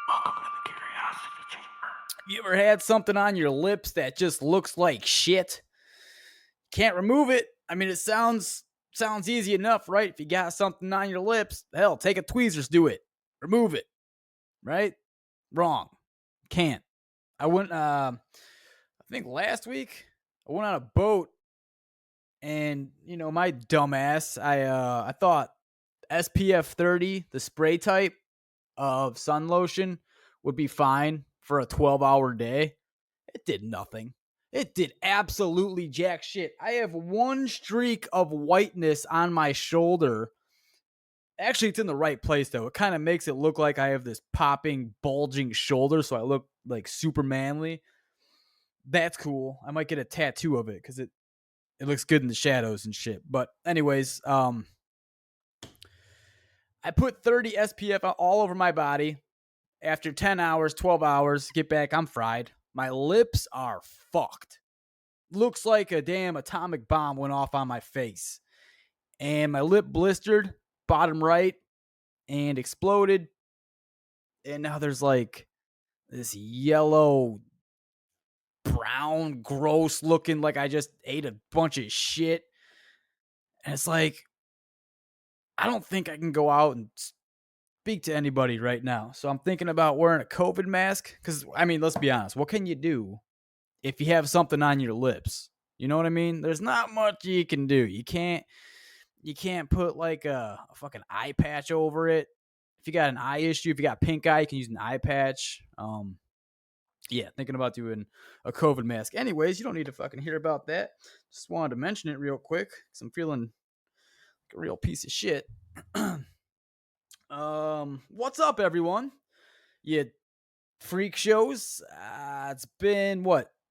Welcome to the Curiosity Chamber. You ever had something on your lips that just looks like shit? Can't remove it. I mean, it sounds easy enough, right? If you got something on your lips, hell, take a tweezers, do it. Remove it, right? Wrong. Can't. I went I think last week I went on a boat and, my dumbass, I thought SPF 30, the spray type of sun lotion would be fine for a 12-hour day. It did nothing. It did absolutely jack shit. I have one streak of whiteness on my shoulder. Actually, it's in the right place, though. It kind of makes it look like I have this popping, bulging shoulder, so I look like super manly. That's cool. I might get a tattoo of it because it looks good in the shadows and shit. But anyways, I put 30 SPF all over my body. After 10 hours, 12 hours, get back, I'm fried. My lips are fucked. Looks like a damn atomic bomb went off on my face. And my lip blistered, bottom right, and exploded. And now there's like this yellow, brown, gross looking, like I just ate a bunch of shit. And it's like, I don't think I can go out and speak to anybody right now. So I'm thinking about wearing a COVID mask. Because, I mean, let's be honest. What can you do if you have something on your lips? You know what I mean? There's not much you can do. You can't put like a fucking eye patch over it. If you got an eye issue, if you got pink eye, you can use an eye patch. Yeah, thinking about doing a COVID mask. Anyways, you don't need to fucking hear about that. Just wanted to mention it real quick because I'm feeling like a real piece of shit. What's up, everyone? You freak shows. It's been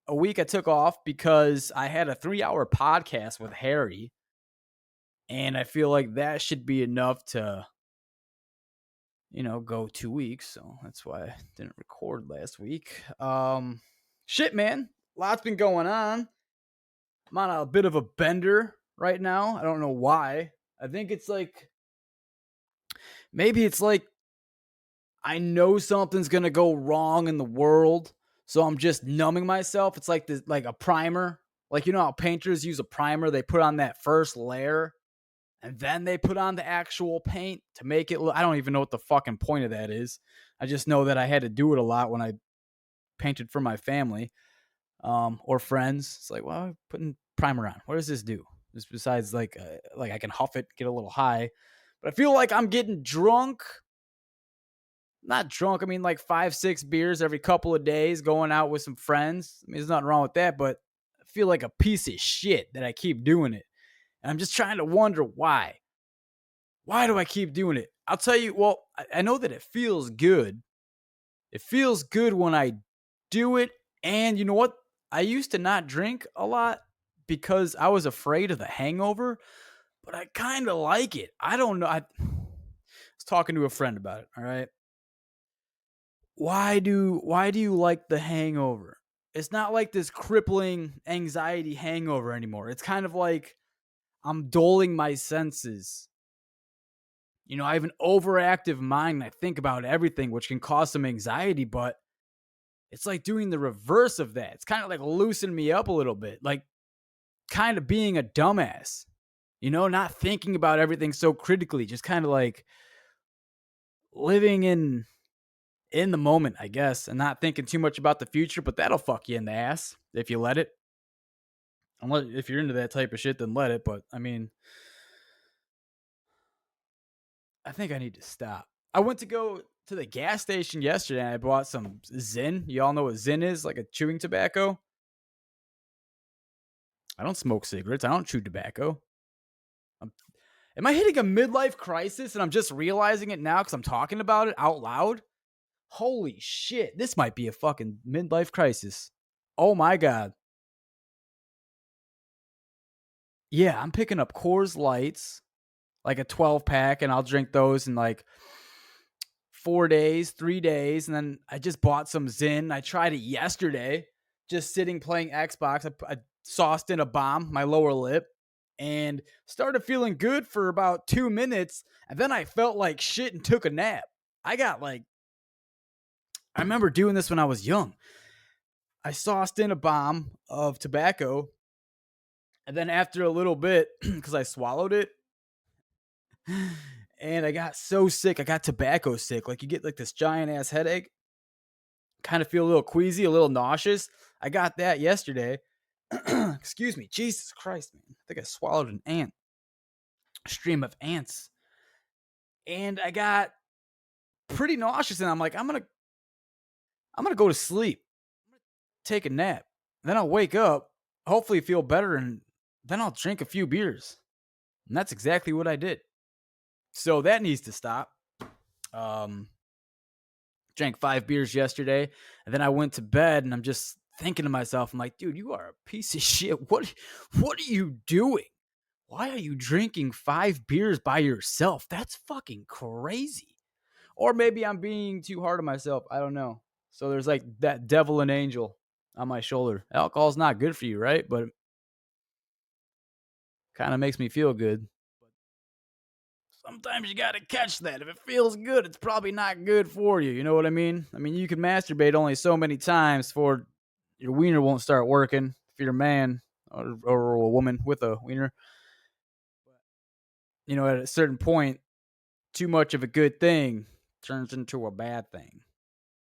a week I took off because I had a 3-hour podcast with Harry, and I feel like that should be enough to, go 2 weeks. So that's why I didn't record last week. Shit, man, lots been going on. I'm on a bit of a bender right now. I don't know why. I think it's like maybe it's like I know something's gonna go wrong in the world, so I'm just numbing myself. It's like this, like a primer. Like, how painters use a primer? They put on that first layer, and then they put on the actual paint to make it look. I don't even know what the fucking point of that is. I just know that I had to do it a lot when I painted for my family, or friends. It's like, well, I'm putting primer on. What does this do? Just besides like I can huff it, get a little high, but I feel like I'm getting drunk. Not drunk. I mean, like 5-6 beers every couple of days, going out with some friends. I mean, there's nothing wrong with that, but I feel like a piece of shit that I keep doing it. And I'm just trying to wonder why. Why do I keep doing it? I'll tell you, well, I know that it feels good. It feels good when I do it. And you know what? I used to not drink a lot because I was afraid of the hangover, but I kind of like it. I don't know. I was talking to a friend about it. All right. Why do you like the hangover? It's not like this crippling anxiety hangover anymore. It's kind of like I'm dulling my senses. I have an overactive mind. I think about everything, which can cause some anxiety, but it's like doing the reverse of that. It's kind of like loosening me up a little bit, like kind of being a dumbass, not thinking about everything so critically, just kind of like living in the moment, I guess, and not thinking too much about the future, but that'll fuck you in the ass if you let it. Unless if you're into that type of shit, then let it. But I mean, I think I need to stop. I went to go to the gas station yesterday and I bought some Zyn. You all know what Zyn is, like a chewing tobacco. I don't smoke cigarettes. I don't chew tobacco. Am I hitting a midlife crisis and I'm just realizing it now because I'm talking about it out loud? Holy shit, this might be a fucking midlife crisis. Oh my God. Yeah, I'm picking up Coors Lights, like a 12 pack, and I'll drink those in like 4 days, 3 days. And then I just bought some Zyn. I tried it yesterday, just sitting playing Xbox. I sauced in a bomb, my lower lip, and started feeling good for about 2 minutes. And then I felt like shit and took a nap. I got like I remember doing this when I was young. I sauced in a bomb of tobacco, and then after a little bit, because I swallowed it, and I got so sick, I got tobacco sick. Like you get like this giant ass headache, kind of feel a little queasy, a little nauseous. I got that yesterday. Excuse me, Jesus Christ, man! I think I swallowed an ant, a stream of ants, and I got pretty nauseous. And I'm like, I'm gonna go to sleep, take a nap, then I'll wake up, hopefully feel better, and then I'll drink a few beers. And that's exactly what I did. So that needs to stop. Um, Drank 5 beers yesterday, and then I went to bed, and I'm just thinking to myself, I'm like, dude, you are a piece of shit. What are you doing? Why are you drinking 5 beers by yourself? That's fucking crazy. Or maybe I'm being too hard on myself. I don't know. So there's like that devil and angel on my shoulder. Alcohol's not good for you, right? But kind of makes me feel good. Sometimes you gotta catch that. If it feels good, it's probably not good for you. You know what I mean? I mean, you can masturbate only so many times before your wiener won't start working. If you're a man or a woman with a wiener, you know, at a certain point, too much of a good thing turns into a bad thing.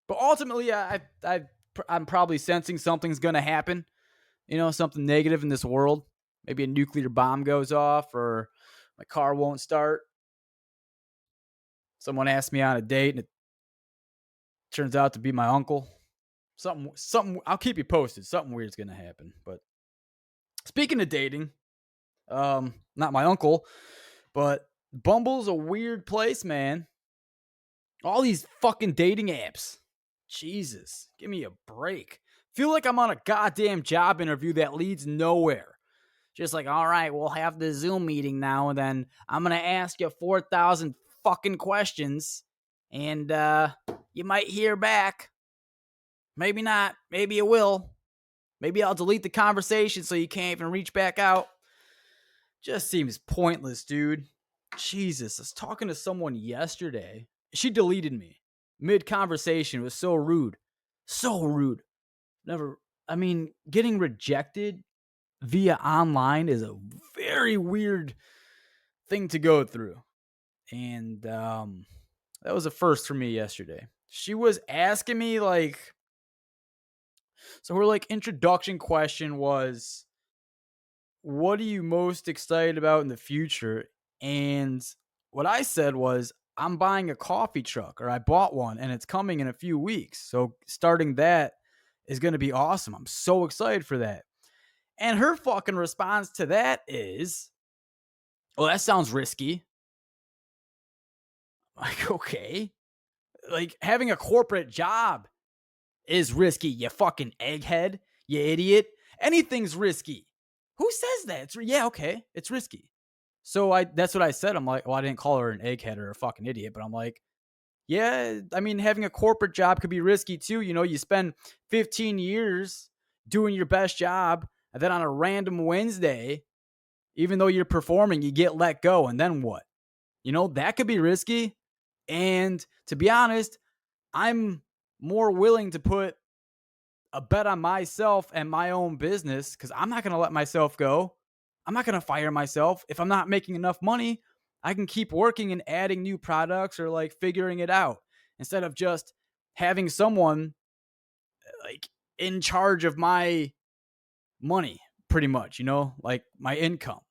But ultimately, I'm probably sensing something's gonna happen. You know, something negative in this world. Maybe a nuclear bomb goes off, or my car won't start. Someone asked me on a date, and it turns out to be my uncle. Something. I'll keep you posted. Something weird's gonna happen. But speaking of dating, not my uncle, but Bumble's a weird place, man. All these fucking dating apps. Jesus, give me a break. Feel like I'm on a goddamn job interview that leads nowhere. Just like, all right, we'll have the Zoom meeting now, and then I'm gonna ask you 4,000 fucking questions, and you might hear back. Maybe not. Maybe you will. Maybe I'll delete the conversation so you can't even reach back out. Just seems pointless, dude. Jesus, I was talking to someone yesterday. She deleted me mid conversation. It was so rude. So rude. Never, I mean, getting rejected via online is a very weird thing to go through. And that was a first for me yesterday. She was asking me, like, so her like introduction question was, what are you most excited about in the future? And what I said was, I'm buying a coffee truck, or I bought one and it's coming in a few weeks. So starting that is going to be awesome. I'm so excited for that. And her fucking response to that is, well, that sounds risky. Like, okay. Like having a corporate job is risky, you fucking egghead, you idiot. Anything's risky. Who says that? Yeah, okay, it's risky. So that's what I said. I'm like, well, I didn't call her an egghead or a fucking idiot, but I'm like, yeah, I mean, having a corporate job could be risky too. You know, you spend 15 years doing your best job, and then on a random Wednesday, even though you're performing, you get let go, and then what? You know, that could be risky. And to be honest, I'm more willing to put a bet on myself and my own business because I'm not going to let myself go. I'm not going to fire myself. If I'm not making enough money, I can keep working and adding new products or like figuring it out instead of just having someone like in charge of my money, pretty much, you know, like my income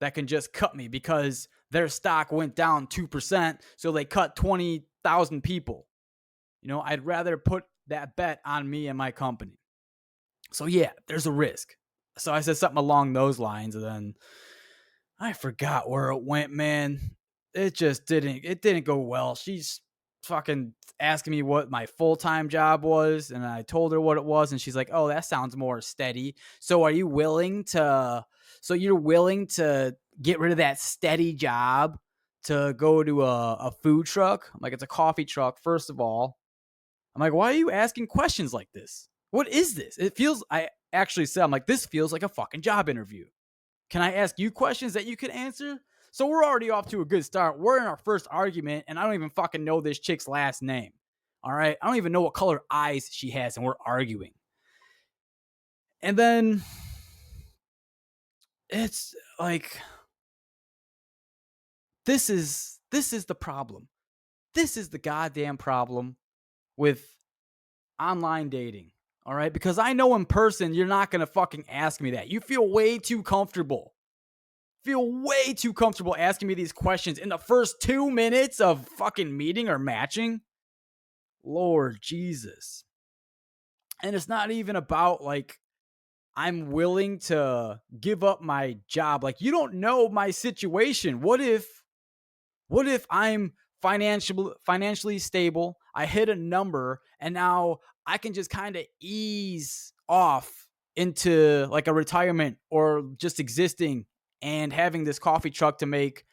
that can just cut me because their stock went down 2%. So they cut 20,000 people. You know, I'd rather put that bet on me and my company. So yeah, there's a risk. So I said something along those lines, and then I forgot where it went, man. It just didn't go well. She's fucking asking me what my full-time job was, and I told her what it was, and she's like, "Oh, that sounds more steady. So you're willing to get rid of that steady job to go to a food truck?" I'm like, "It's a coffee truck, first of all." I'm like, "Why are you asking questions like this? What is this?" I actually said, I'm like, "This feels like a fucking job interview. Can I ask you questions that you can answer?" So we're already off to a good start. We're in our first argument, and I don't even fucking know this chick's last name. All right. I don't even know what color eyes she has, and we're arguing. And then it's like, this is the problem. This is the goddamn problem with online dating. All right. Because I know in person, you're not going to fucking ask me that. You feel way too comfortable. Asking me these questions in the first 2 minutes of fucking meeting or matching. Lord Jesus. And it's not even about like, I'm willing to give up my job. Like, you don't know my situation. What if I'm financially stable? I hit a number and now I can just kind of ease off into like a retirement or just existing and having this coffee truck to make,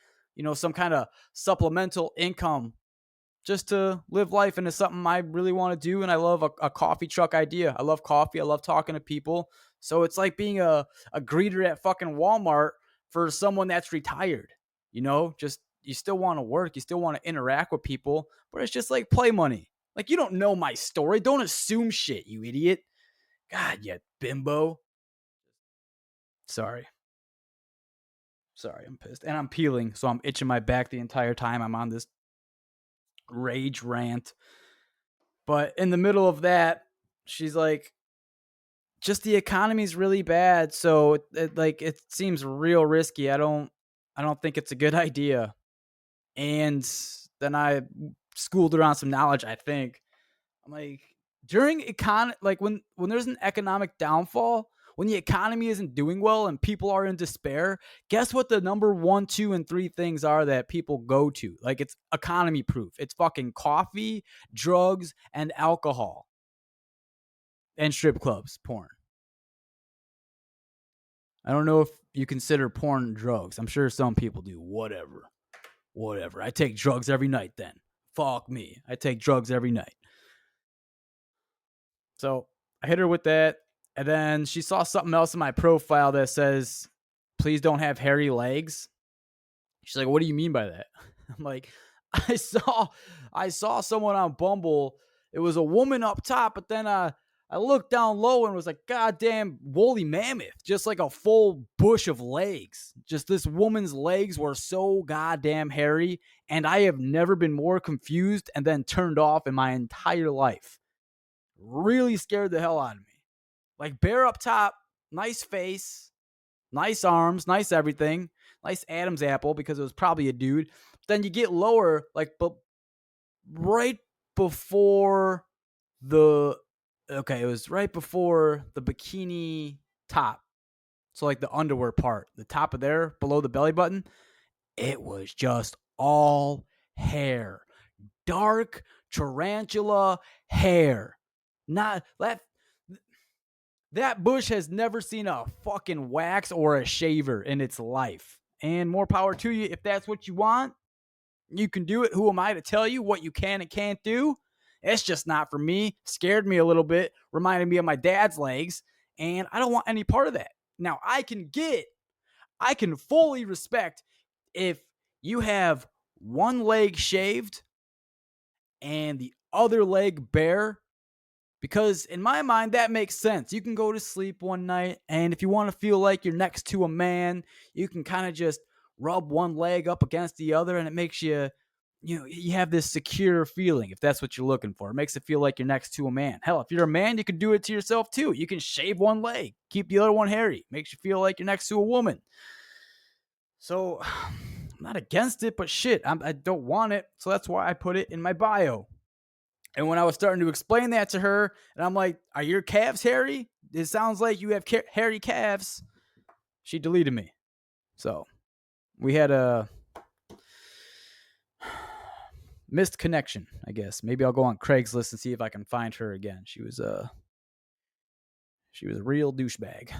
some kind of supplemental income just to live life. And it's something I really want to do. And I love a coffee truck idea. I love coffee. I love talking to people. So it's like being a greeter at fucking Walmart for someone that's retired. Just you still want to work. You still want to interact with people, but it's just like play money. Like, you don't know my story. Don't assume shit, you idiot. God, you bimbo. Sorry, I'm pissed. And I'm peeling, so I'm itching my back the entire time I'm on this rage rant. But in the middle of that, she's like, just the economy's really bad, so it seems real risky. I don't think it's a good idea. And then I schooled her on some knowledge, I think. I'm like, during like when there's an economic downfall, when the economy isn't doing well and people are in despair, guess what the number 1, 2, and 3 things are that people go to? Like, it's economy proof. It's fucking coffee, drugs, and alcohol. And strip clubs, porn. I don't know if you consider porn drugs. I'm sure some people do. Whatever. I take drugs every night then. Fuck me. I take drugs every night. So I hit her with that. And then she saw something else in my profile that says, please don't have hairy legs. She's like, what do you mean by that? I'm like, I saw someone on Bumble. It was a woman up top, but then I looked down low and was like, goddamn woolly mammoth, just like a full bush of legs. Just this woman's legs were so goddamn hairy, and I have never been more confused and then turned off in my entire life. Really scared the hell out of me. Like, bare up top, nice face, nice arms, nice everything, nice Adam's apple because it was probably a dude. Then you get lower, like, but right before the it was right before the bikini top. So like the underwear part, the top of there, below the belly button, it was just all hair. Dark tarantula hair. Not that bush has never seen a fucking wax or a shaver in its life. And more power to you if that's what you want. You can do it. Who am I to tell you what you can and can't do? It's just not for me. Scared me a little bit. Reminded me of my dad's legs. And I don't want any part of that. Now, I can fully respect if you have one leg shaved and the other leg bare, because in my mind, that makes sense. You can go to sleep one night, and if you want to feel like you're next to a man, you can kind of just rub one leg up against the other, and it makes you have this secure feeling, if that's what you're looking for. It makes it feel like you're next to a man. Hell, if you're a man, you can do it to yourself too. You can shave one leg, keep the other one hairy. Makes you feel like you're next to a woman. So I'm not against it, but shit, I don't want it. So that's why I put it in my bio. And when I was starting to explain that to her, and I'm like, are your calves hairy? It sounds like you have hairy calves. She deleted me. So we had a missed connection, I guess. Maybe I'll go on Craigslist and see if I can find her again. She was a real douchebag.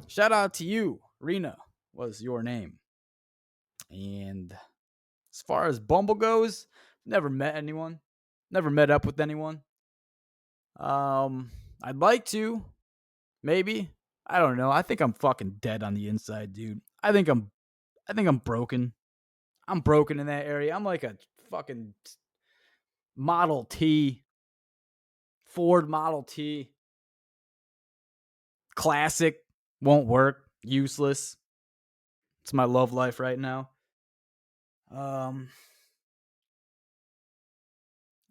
Shout out to you. Rena was your name. And as far as Bumble goes, never met anyone. Never met up with anyone. I'd like to. Maybe. I don't know. I think I'm fucking dead on the inside, dude. I think I'm broken. I'm broken in that area. I'm like a fucking Model T, Ford Model T, classic, won't work, useless. It's my love life right now. Um,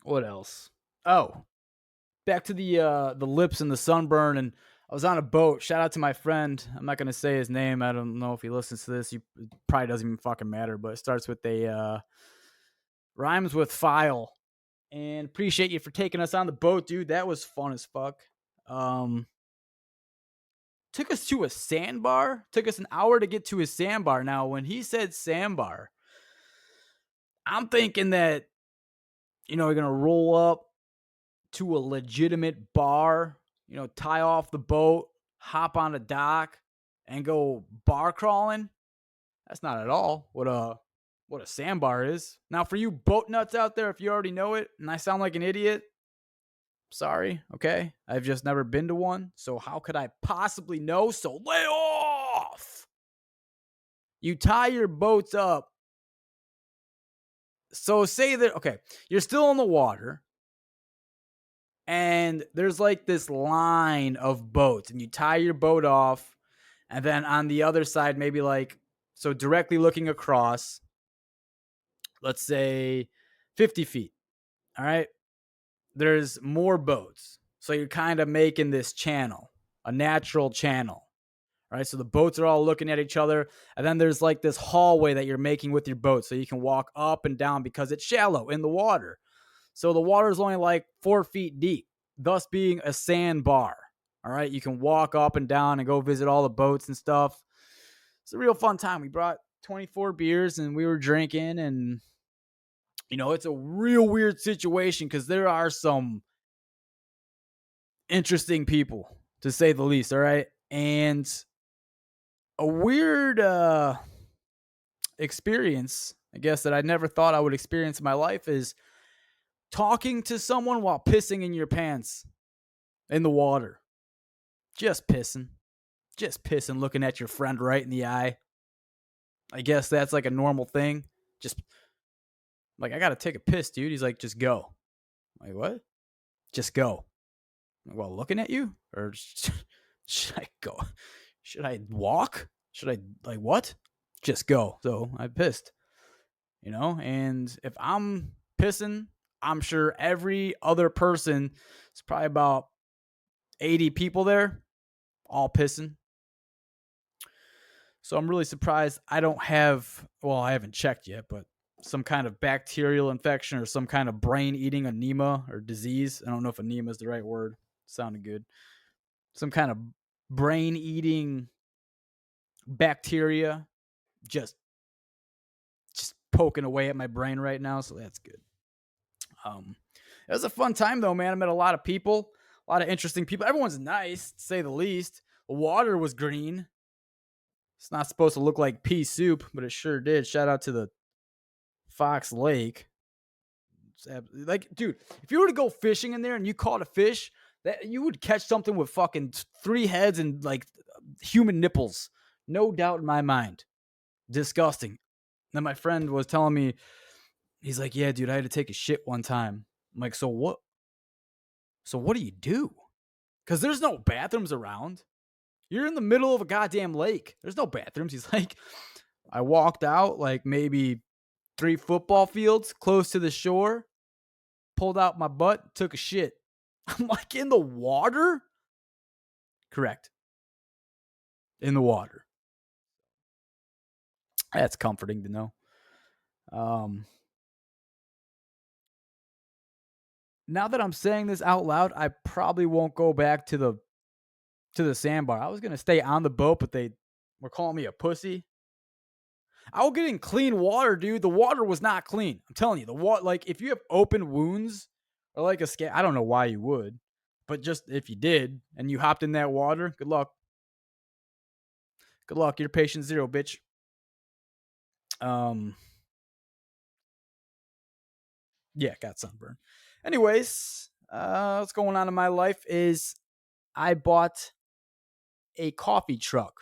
what else? Oh, back to the lips and the sunburn. And I was on a boat. Shout out to my friend. I'm not gonna say his name. I don't know if he listens to this. He probably doesn't even fucking matter. But it starts with a rhymes with file. And appreciate you for taking us on the boat, dude. That was fun as fuck. Um, took us to a sandbar. Took us an hour to get to his sandbar. Now, when he said sandbar, I'm thinking that we're gonna roll up to a legitimate bar, tie off the boat, hop on a dock, and go bar crawling. That's not at all what a sandbar is. Now, for you boat nuts out there, if you already know it, and I sound like an idiot, sorry, okay? I've just never been to one, so how could I possibly know? So lay off! You tie your boats up. So say that, okay, you're still in the water, and there's like this line of boats, and you tie your boat off, and then on the other side, maybe like, so directly looking across, let's say 50 feet, all right? There's more boats. So you're kind of making this channel, a natural channel, right? So the boats are all looking at each other. And then there's like this hallway that you're making with your boat. So you can walk up and down because it's shallow in the water. So the water is only like 4 feet deep, thus being a sandbar. All right. You can walk up and down and go visit all the boats and stuff. It's a real fun time. We brought 24 beers and we were drinking, and it's a real weird situation because there are some interesting people, to say the least. All right. And a weird experience, I guess, that I never thought I would experience in my life is talking to someone while pissing in your pants in the water. Just pissing. Just pissing, looking at your friend right in the eye. I guess that's like a normal thing. Just like, I got to take a piss, dude. He's like, just go. I'm like, what? Just go. I'm like, well, looking at you? Or should I go? Should I walk? Should I, like, what? Just go. So I pissed, and if I'm pissing, I'm sure every other person, it's probably about 80 people there, all pissing. So I'm really surprised I don't have, well, I haven't checked yet, but some kind of bacterial infection or some kind of brain eating anemia or disease. I don't know if anemia is the right word. Sounded good. Some kind of brain eating bacteria just poking away at my brain right now. So that's good. It was a fun time though, man. I met a lot of people, a lot of interesting people. Everyone's nice, to say the least. The water was green. It's not supposed to look like pea soup, but it sure did. Shout out to the Fox Lake. Like, dude, if you were to go fishing in there and you caught a fish, that you would catch something with fucking 3 heads and like human nipples. No doubt in my mind. Disgusting. Then my friend was telling me, he's like, yeah, dude, I had to take a shit one time. I'm like, so what? So what do you do? Because there's no bathrooms around. You're in the middle of a goddamn lake. There's no bathrooms. He's like, I walked out like maybe 3 football fields close to the shore, pulled out my butt, took a shit. I'm like, in the water? Correct. In the water. That's comforting to know. Now that I'm saying this out loud, I probably won't go back to the sandbar. I was gonna stay on the boat, but they were calling me a pussy. I was getting clean water, dude. The water was not clean. I'm telling you, the water, like, if you have open wounds or like a scab, I don't know why you would, but just if you did and you hopped in that water, good luck. Good luck. You're patient zero, bitch. Um, yeah, got sunburn. Anyways, what's going on in my life is I bought a coffee truck.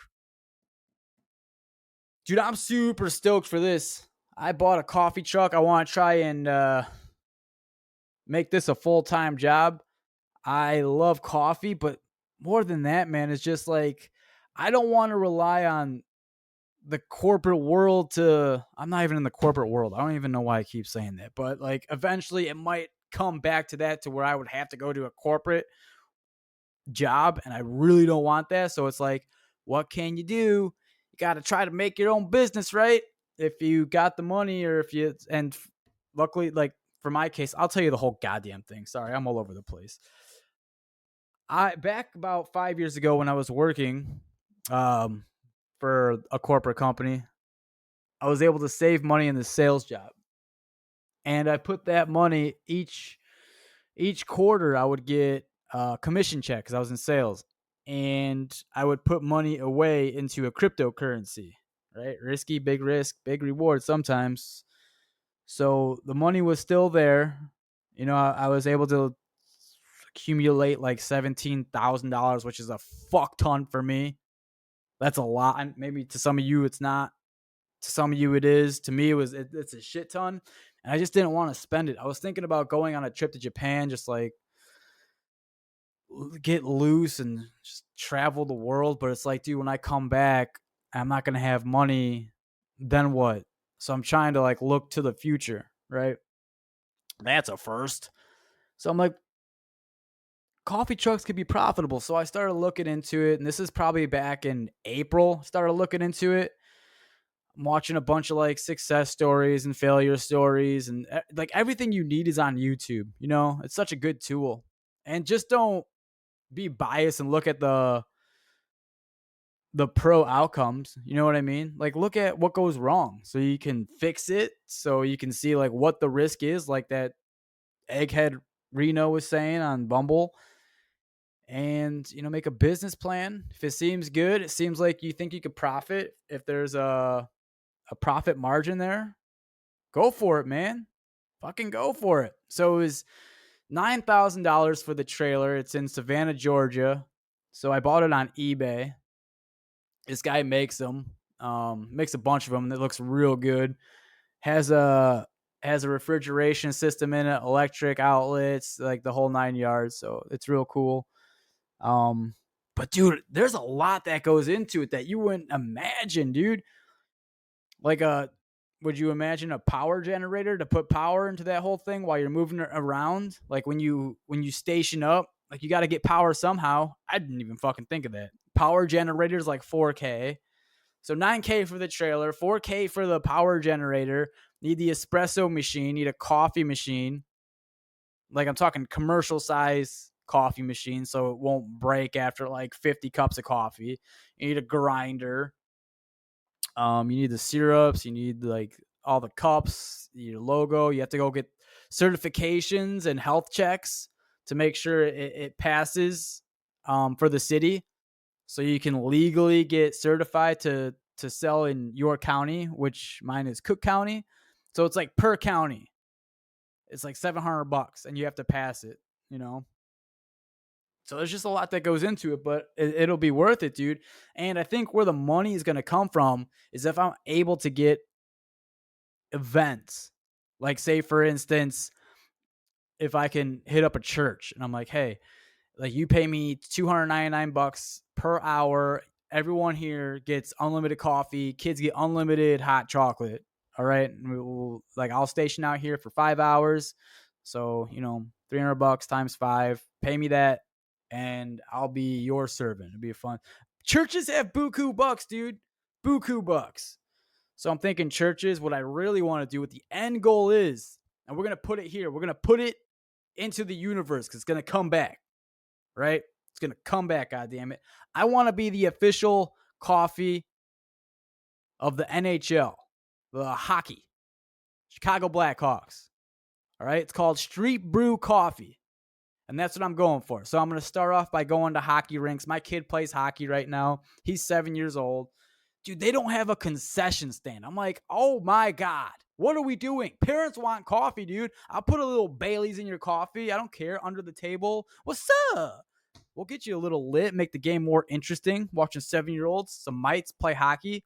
Dude, I'm super stoked for this. I bought a coffee truck. I want to try and make this a full-time job. I love coffee, but more than that, man, it's just like I don't want to rely on the corporate world to I'm not even in the corporate world. I don't even know why I keep saying that. But like eventually it might come back to that to where I would have to go to a corporate job and I really don't want that. So it's like, what can you do? You got to try to make your own business, right? If you got the money or if you and luckily like for my case, I'll tell you the whole goddamn thing. Sorry, I'm all over the place. I back about 5 years ago when I was working um for a corporate company, I was able to save money in the sales job. And I put that money each quarter I would get a commission check because I was in sales. And I would put money away into a cryptocurrency, right? Risky, big risk, big reward sometimes. So the money was still there. I was able to accumulate like $17,000, which is a fuck ton for me. That's a lot. And maybe to some of you, it's not. To some of you, it is. To me, it's a shit ton. And I just didn't want to spend it. I was thinking about going on a trip to Japan, just like get loose and just travel the world. But it's like, dude, when I come back, I'm not going to have money. Then what? So I'm trying to like look to the future, right? That's a first. So I'm like, coffee trucks could be profitable. So I started looking into it. And this is probably back in April. Started looking into it. I'm watching a bunch of like success stories and failure stories and like everything you need is on YouTube. It's such a good tool. And just don't be biased and look at the pro outcomes. You know what I mean? Like look at what goes wrong so you can fix it, so you can see like what the risk is, like that egghead Reno was saying on Bumble. And make a business plan. If it seems good, it seems like you think you could profit. If there's a profit margin there, go for it, man. Fucking go for it. So it was $9,000 for the trailer. It's in Savannah, Georgia. So I bought it on eBay. This guy makes them, makes a bunch of them. That looks real good. Has a refrigeration system in it, electric outlets, like the whole 9 yards. So it's real cool. But dude, there's a lot that goes into it that you wouldn't imagine, dude. Like would you imagine a power generator to put power into that whole thing while you're moving it around? Like when you station up, like you got to get power somehow. I didn't even fucking think of that. Power generators like 4K. So 9K for the trailer, 4K for the power generator. Need the espresso machine, need a coffee machine. Like I'm talking commercial size coffee machine so it won't break after like 50 cups of coffee. You need a grinder. You need the syrups, you need like all the cups, your logo. You have to go get certifications and health checks to make sure it passes for the city, so you can legally get certified to sell in your county, which mine is Cook County. So it's like per county, it's like $700, and you have to pass it. You know, so there's just a lot that goes into it, but it'll be worth it, dude. And I think where the money is going to come from is if I'm able to get events. Like, say, for instance, if I can hit up a church and I'm like, hey, like you pay me $299 per hour. Everyone here gets unlimited coffee. Kids get unlimited hot chocolate. All right. Like I'll station out here for 5 hours. So, $300 times five, pay me that and I'll be your servant. It'll be fun. Churches have buku bucks, dude. Buku bucks. So I'm thinking churches, what I really want to do, what the end goal is, and we're going to put it here. We're going to put it into the universe because it's going to come back, right? It's going to come back, goddammit. I want to be the official coffee of the NHL, the hockey, Chicago Blackhawks. All right? It's called Street Brew Coffee. And that's what I'm going for. So I'm going to start off by going to hockey rinks. My kid plays hockey right now. He's 7 years old. Dude, they don't have a concession stand. I'm like, oh my God, what are we doing? Parents want coffee, dude. I'll put a little Bailey's in your coffee. I don't care. Under the table. What's up? We'll get you a little lit, make the game more interesting. Watching 7-year-olds, some mites play hockey.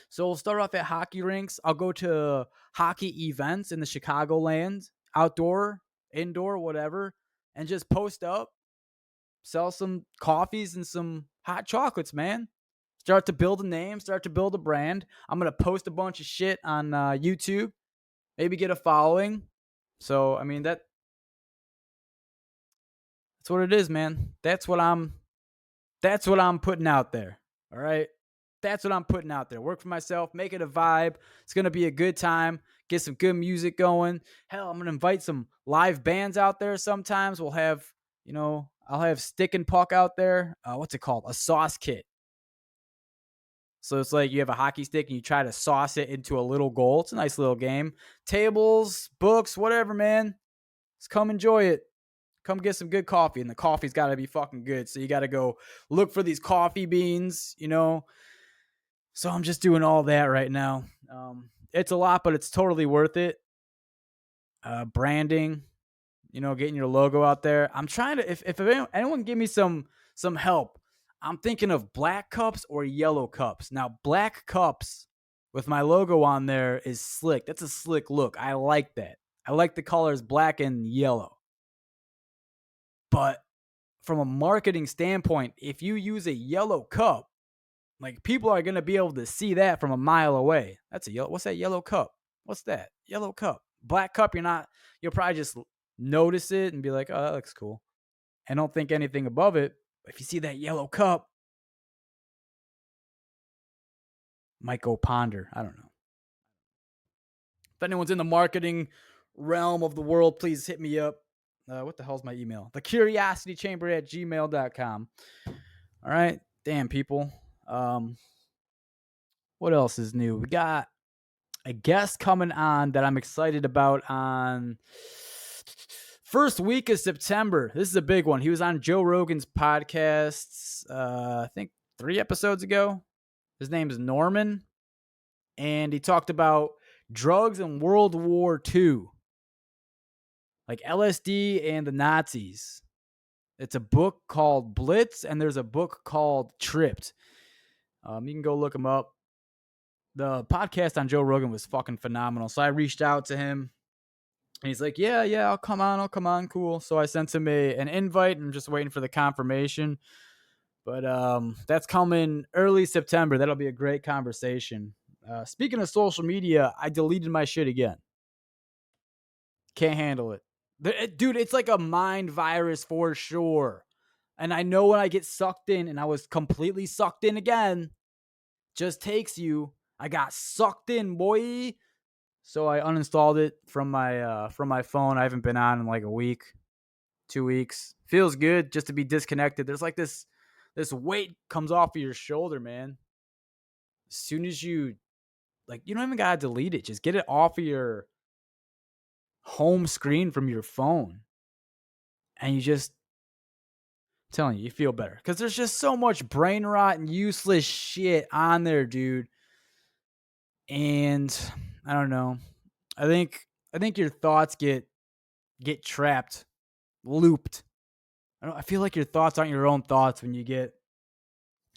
So we'll start off at hockey rinks. I'll go to hockey events in the Chicagoland outdoor indoor, whatever, and just post up, sell some coffees and some hot chocolates, man. Start to build a name, start to build a brand. I'm going to post a bunch of shit on YouTube, maybe get a following. So, I mean, that's what it is, man. That's what I'm putting out there. All right. That's what I'm putting out there. Work for myself, make it a vibe. It's going to be a good time. Get some good music going. Hell, I'm going to invite some live bands out there sometimes. We'll have, I'll have Stick and Puck out there. What's it called? A sauce kit. So it's like you have a hockey stick and you try to sauce it into a little goal. It's a nice little game. Tables, books, whatever, man. Just come enjoy it. Come get some good coffee. And the coffee's got to be fucking good. So you got to go look for these coffee beans, So I'm just doing all that right now. It's a lot, but it's totally worth it. Branding, getting your logo out there. I'm trying to, if anyone give me some help, I'm thinking of black cups or yellow cups. Now, black cups with my logo on there is slick. That's a slick look. I like that. I like the colors black and yellow. But from a marketing standpoint, if you use a yellow cup, like people are going to be able to see that from a mile away. That's a yellow. What's that yellow cup? What's that? Yellow cup. Black cup, you'll probably just notice it and be like, oh, that looks cool. And don't think anything above it. But if you see that yellow cup, might go ponder. I don't know. If anyone's in the marketing realm of the world, please hit me up. What the hell's my email? thecuriositychamber@gmail.com. All right. Damn, people. What else is new? We got a guest coming on that I'm excited about on first week of September. This is a big one. He was on Joe Rogan's podcast, I think 3 episodes ago. His name is Norman. And he talked about drugs in World War II, like LSD and the Nazis. It's a book called Blitz, and there's a book called Tripped. You can go look them up. The podcast on Joe Rogan was fucking phenomenal. So I reached out to him, and he's like, yeah, I'll come on, cool. So I sent him an invite, and I'm just waiting for the confirmation. But that's coming early September. That'll be a great conversation. Speaking of social media, I deleted my shit again. Can't handle it. Dude, it's like a mind virus for sure. And I know when I get sucked in, and I was completely sucked in again, just takes you. I got sucked in, boy. So I uninstalled it from my phone. I haven't been on in like a week, 2 weeks. Feels good just to be disconnected. There's like this weight comes off of your shoulder, man. As soon as you don't even gotta delete it. Just get it off of your home screen from your phone. And I'm telling you feel better. Because there's just so much brain rot and useless shit on there, dude. And I don't know. I think your thoughts get trapped, looped. I feel like your thoughts aren't your own thoughts when you get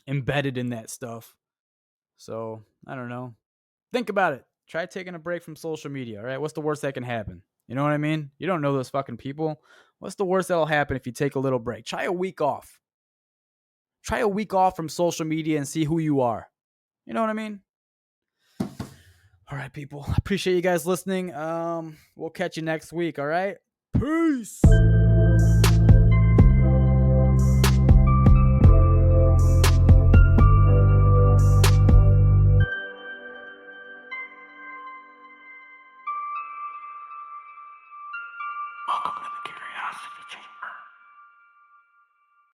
embedded in that stuff. So, I don't know. Think about it. Try taking a break from social media, all right? What's the worst that can happen? You know what I mean? You don't know those fucking people. What's the worst that'll happen if you take a little break? Try a week off. Try a week off from social media and see who you are. You know what I mean? All right, people. I appreciate you guys listening. We'll catch you next week, all right? Peace. Welcome to the Curiosity Chamber.